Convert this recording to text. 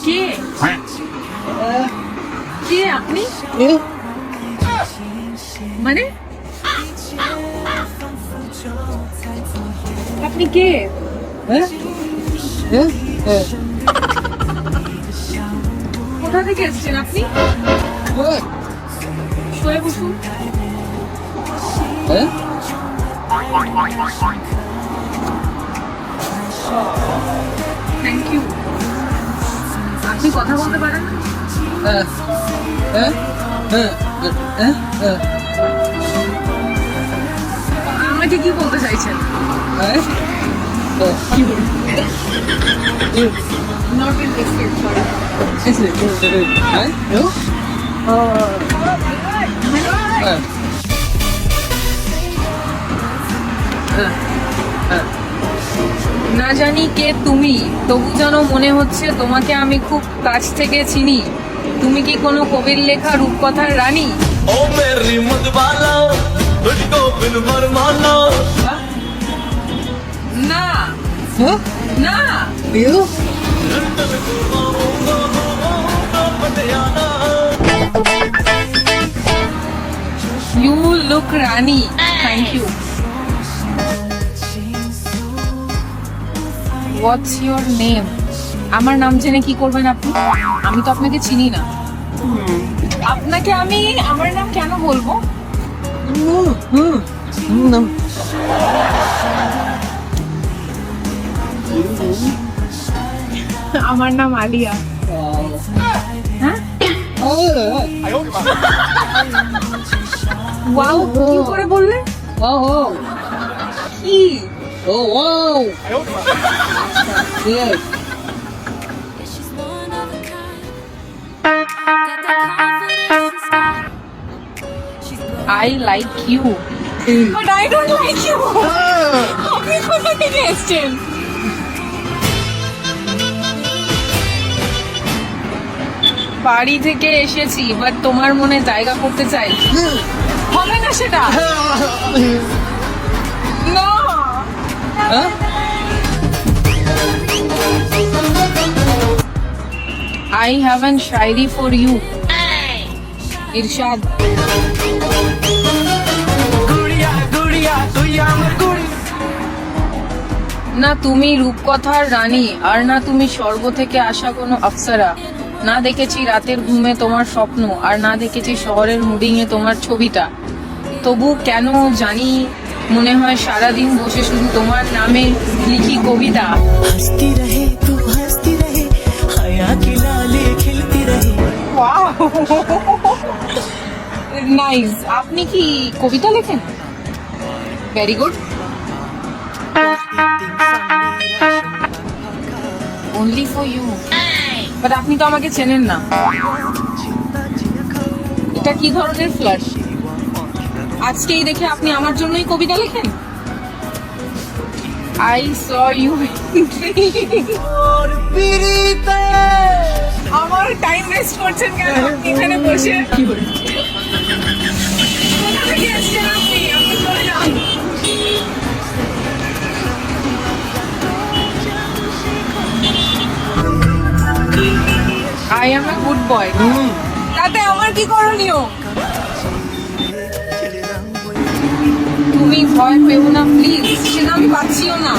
কে কে আপনি? মানে আপনি কে? কোথা থেকে এসেছেন আপনি? শুয়ে বসুন। Thank you. আপনি কথা বলতে পারেন না? আমাকে কি বলতে চাইছেন? Not interested, sorry. না জানি কে তুমি, তবু যেন মনে হচ্ছে তোমাকে আমি খুব কাছ থেকে চিনি। তুমি কি কোনো কবির লেখা রূপকথার রানী? ओ मेरी मधुबाला तुझको बिन मरमाना না না, ইউ লুক রানী। Thank you. What's your name? আমার নাম জেনে কি করবেন আপনি? আমি তো আপনাকে চিনি না। আপনাকে আমি আমার নাম কেন বলবো? আমার নাম আলিয়া। হ্যাঁ, ওয়াও কি করে বললে? কি? I like you, but I don't like you. আপনি কোথা থেকে এসেছেন? বাড়ি থেকে এসেছি, বাট তোমার মনে জায়গা করতে চাই। হবে না সেটা। না, I have an shairi for you. ইরশাদ। না তুমি রূপকথার রানী, আর না তুমি স্বর্গ থেকে আসা কোনো অপ্সরা। না দেখেছি রাতের ঘুমে তোমার স্বপ্ন, আর না দেখেছি শহরের মুডিং এ তোমার ছবিটা। তবু কেন জানি মনে হয় সারাদিন বসে শুধু তোমার নামে লিখি কবিতা। हंसती रहे तू हंसती रहे हया की लाले खिलती रहे। নাইস। আপনি কি কবিতা লেখেন? Very good. Only for you. But আপনি তো আমাকে চেনেন না। এটা কি ধরনের ফ্লার্ট? আজকেই দেখে আপনি আমার জন্যই কবিতা লেখেন? I saw you. আমার টাইম ওয়েস্ট করছেন কেন আপনি এখানে বসে? কোথা থেকে এসেছেন আপনি? আপনি চলে যান। I am a good boy. তাতে আমার কি করণীয়? তুমি ভয় পেও না প্লিজ, সেটা আমি পাচ্ছিও না।